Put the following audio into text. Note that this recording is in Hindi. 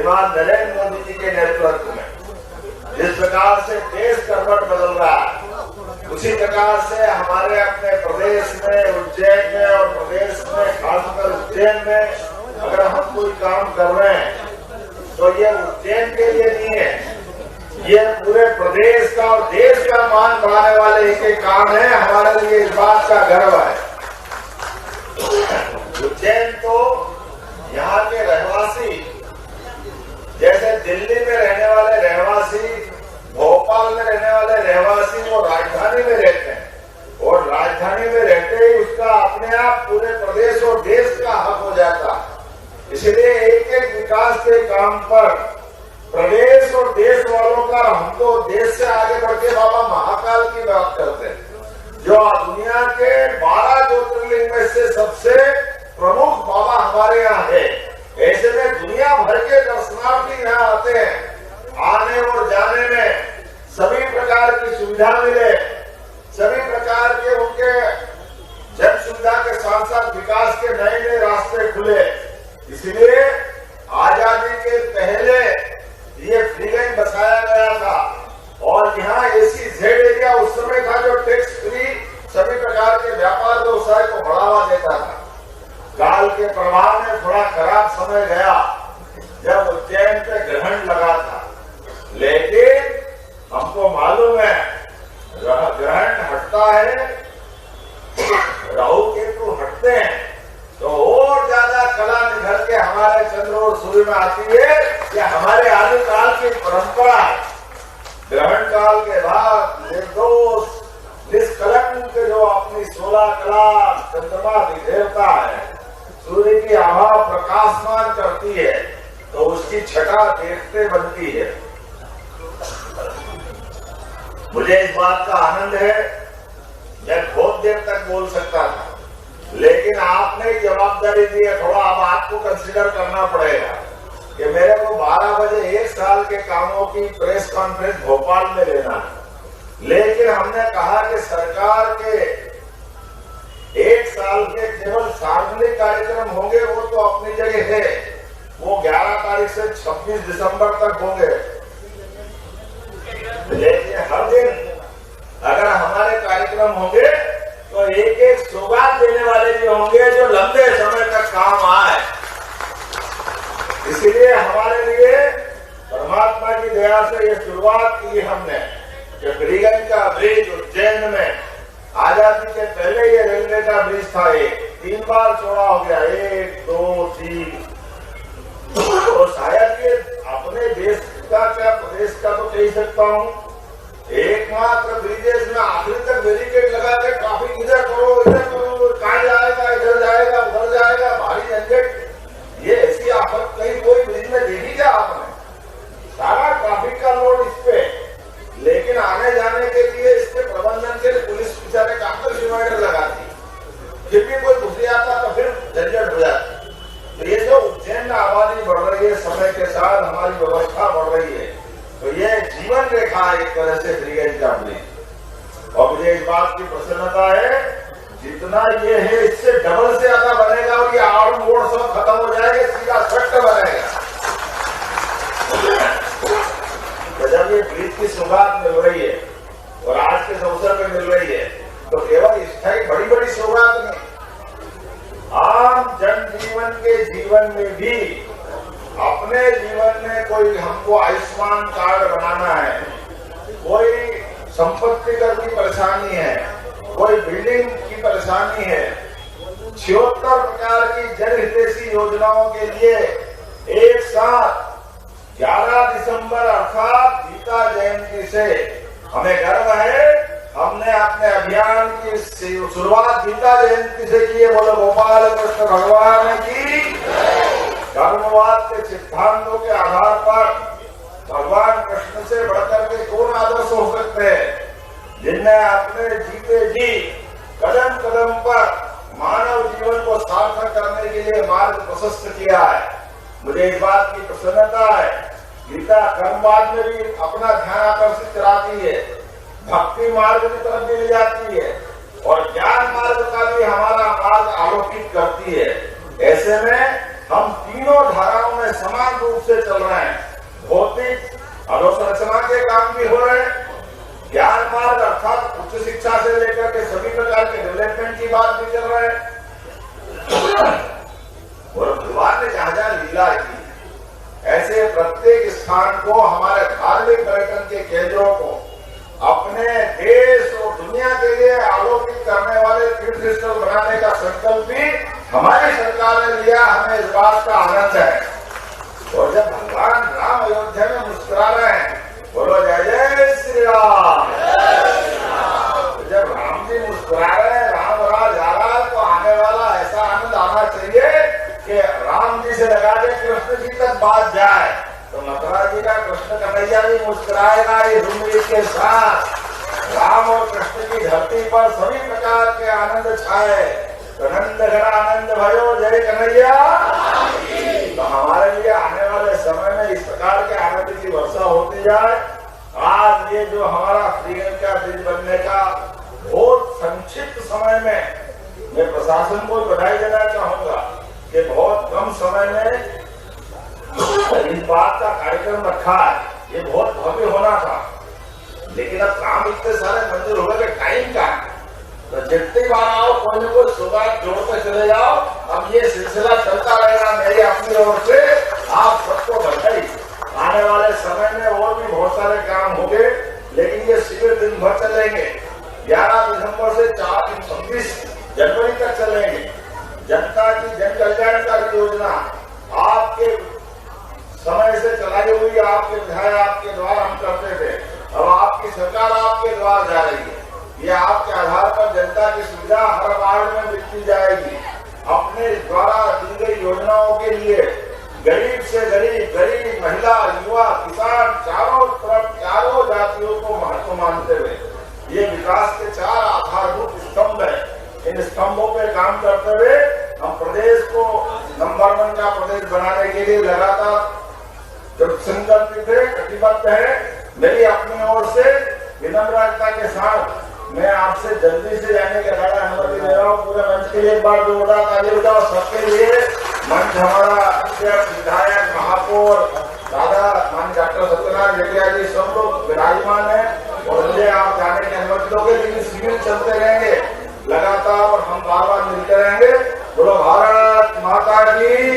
श्रीमान नरेंद्र मोदी जी के नेतृत्व में जिस प्रकार से देश करवट बदल रहा है, उसी प्रकार से हमारे अपने प्रदेश में, उज्जैन में और प्रदेश में खासकर उज्जैन में अगर हम कोई काम कर रहे हैं तो ये उज्जैन के लिए नहीं है, ये पूरे प्रदेश का और देश का मान बढ़ाने वाले एक काम है। हमारे लिए इस बात का गर्व है। उज्जैन तो यहाँ के रहवासी, जैसे दिल्ली में रहने वाले रहवासी, भोपाल में रहने वाले रहवासी वो राजधानी में रहते हैं और राजधानी में रहते ही उसका अपने आप पूरे प्रदेश और देश का हक हो जाता है। इसलिए एक एक विकास के काम पर प्रदेश और देश वालों का, हम तो देश से आगे बढ़ के बाबा महाकाल की बात करते हैं, जो दुनिया के 12 ज्योतिर्लिंग में से सबसे प्रमुख बाबा हमारे यहाँ है। ऐसे में दुनिया भर के दर्शनार्थी यहाँ आते हैं। आने और जाने में सभी प्रकार की सुविधा मिले, सभी प्रकार के उनके जन सुविधा के साथ साथ विकास के नए नए रास्ते खुले। इसलिए आजादी के पहले ये फ्री लाइन बसाया गया था और यहाँ SEZ एरिया उस समय था जो टैक्स फ्री सभी प्रकार के व्यापार व्यवसाय को बढ़ावा देता था। काल के प्रभाव में थोड़ा खराब समय गया जब उज्जैन पे ग्रहण लगा था, लेकिन हमको मालूम है ग्रहण हटता है, राहु केतु हटते हैं तो और ज्यादा कला निखर के हमारे चंद्र और सूर्य में आती है। यह हमारे आदि काल की परंपरा है। ग्रहण काल के बाद निर्दोष निष्कलंक जो अपनी 16 कला चंद्रमा बिखेरता है, सूर्य की आभा प्रकाशमान करती है, तो उसकी छटा देखते बनती है। मुझे इस बात का आनंद है, मैं बहुत देर तक बोल सकता था, लेकिन आपने जवाबदारी दी है, थोड़ा अब आपको कंसीडर करना पड़ेगा कि मेरे को 12 बजे 1 साल के कामों की प्रेस कॉन्फ्रेंस भोपाल में लेना है। लेकिन हमने कहा कि सरकार के 1 साल के केवल सार्वजनिक कार्यक्रम होंगे, वो तो अपनी जगह है, वो 11 तारीख से 26 दिसंबर तक होंगे। लेकिन हर दिन अगर हमारे कार्यक्रम होंगे तो एक एक सौगात देने वाले भी होंगे जो लंबे समय तक काम आए। इसलिए हमारे लिए परमात्मा की दया से ये शुरुआत की हमने कि ब्रिगेड का ब्रिज उज्जैन में आजादी के पहले ये रेलवे का ब्रिज था, 3 बार चौड़ा हो गया, 1 2 3। तो शायद ये अपने देश का क्या प्रदेश का तो कह सकता हूँ एकमात्र ब्रिजेस में आखिरी तक बैरिकेड लगा के ट्रैफिक इधर करो कहाँ जाएगा, इधर जाएगा, उधर जाएगा, भारी झंझट। ये ऐसी आफत कहीं कोई ब्रिज में देखी क्या आपने? सारा ट्रैफिक का लोड इस पे, लेकिन आने जाने के लिए इसके प्रबंधन के लिए पुलिस बेचारे काफी डिवाइडर लगाती, फिर भी कोई घुस आता तो फिर झंझट हो जाती। तो ये जो उज्जैन में आबादी बढ़ रही है, समय के साथ हमारी व्यवस्था बढ़ रही है, तो ये जीवन रेखा एक तरह से ब्रिगेड का ब्रिज। और मुझे इस बात की प्रसन्नता है, जितना ये है इससे डबल से ज्यादा बनेगा और ये आड़ मोड़ सब खत्म हो जाएगा, सीधा सट्ट बनेगा। तो जब ये ब्रिज की सौगात मिल रही है और आज के अवसर पे मिल रही है, तो केवल स्थायी बड़ी बड़ी सौगात नहीं, आम जनजीवन के जीवन में भी अपने जीवन में कोई हमको आयुष्मान कार्ड बनाना है, कोई संपत्ति कर की परेशानी है, कोई बिल्डिंग की परेशानी है, 76 प्रकार की जनहितैषी योजनाओं के लिए एक साथ 11 दिसंबर अर्थात गीता जयंती से हमें गर्व है। हमने अपने अभियान की शुरुआत गीता जयंती से की है। बोलो गोपाल कृष्ण भगवान की। धर्मवाद के सिद्धांतों के आधार पर भगवान कृष्ण से बढ़कर के कौन आदर्श हो सकते हैं, जिनने अपने जीते जी कदम कदम पर मानव जीवन को सार्थक करने के लिए मार्ग प्रशस्त किया है। मुझे इस बात की प्रसन्नता है, गीता कर्मवाद में भी अपना ध्यान आकर्षित कराती है, भक्ति मार्ग की तरफ भी ले जाती है और ज्ञान मार्ग का भी हमारा मार्ग आलोकित करती है। ऐसे में हम तीनों धाराओं में समान रूप से चल रहे हैं। की बात भी कर रहे हैं। और भगवान ने जहां जहां लीला की, ऐसे प्रत्येक स्थान को, हमारे धार्मिक पर्यटन के केंद्रों को अपने देश और दुनिया के लिए आलोकित करने वाले तीर्थ स्थल बनाने का संकल्प भी हमारी सरकार ने लिया। हमें इस बात का आनंद है। और जब भगवान राम अयोध्या में मुस्कुरा रहे हैं, बोलो जय जय श्री राम। जब राम जी मुस्कुरा रहे हैं, राम राज आ रहा है, तो आने वाला ऐसा आनंद आना चाहिए कि राम जी से लगा के कृष्ण जी तक बात जाए, तो मथुरा जी का कृष्ण कन्हैया भी मुस्कुराएगा इस उम्मीद के साथ। राम और कृष्ण की धरती पर सभी प्रकार के आनंद छाए, तो नंद घन आनंद भयो जय कन्हैया। तो हमारे लिए आने वाले समय में इस प्रकार के आनंद की वर्षा होती जाए। आज ये जो हमारा फ्रीडम का दिन बनने का बहुत संक्षिप्त समय में, मैं प्रशासन को बधाई देना चाहूंगा कि बहुत कम समय में इस बात का कार्यक्रम रखा है। ये बहुत भव्य होना था, लेकिन अब काम इतने सारे मंदिर हो गए, टाइम का है, तो जितनी बार आओ कोई न कोई सुबह जोड़ते चले जाओ। अब ये सिलसिला चलता रहेगा। मेरी अपनी ओर से आप सबको बधाई। आने वाले समय में और भी बहुत सारे काम होंगे, लेकिन ये शिविर दिन भर चलेंगे। 11 दिसंबर से 26 जनवरी तक चलेंगे। जनता की जन कल्याणकारी योजना आपके समय से चलाई हुई, आपके विधायक आपके द्वारा हम करते थे। अब आपकी सरकार आपके द्वारा जा रही है। ये आपके आधार पर जनता की सुविधा हर वार्ड में मिलती जाएगी। अपने द्वारा दी गई योजनाओं के लिए गरीब से गरीब, गरीब महिला, युवा, किसान, चारों तरफ चारों जातियों को महत्व मानते हुए ये विकास के 4 आधारभूत स्तंभ है। इन स्तंभों पे काम करते हुए हम प्रदेश को नंबर 1 का प्रदेश बनाने के लिए लगातार संकल्पित है, कटिबद्ध है। मेरी अपनी ओर से विनम्रता के साथ मैं आपसे जल्दी से जाने का बड़ा अनुमति दे रहा हूँ। पूरे मंच के लिए एक बार जोरदार ताली बजाओ सबके लिए। मंच हमारा अध्यक्ष, विधायक, महापौर, दादा माननीय डॉक्टर सत्यनारायण जेठिया जी सब लोग विराजमान है। और मुझे आप जाने की अनुमति दोगे, लेकिन शिविर चलते रहेंगे लगातार और हम बार बार मिलते रहेंगे। बोलो भारत माता की।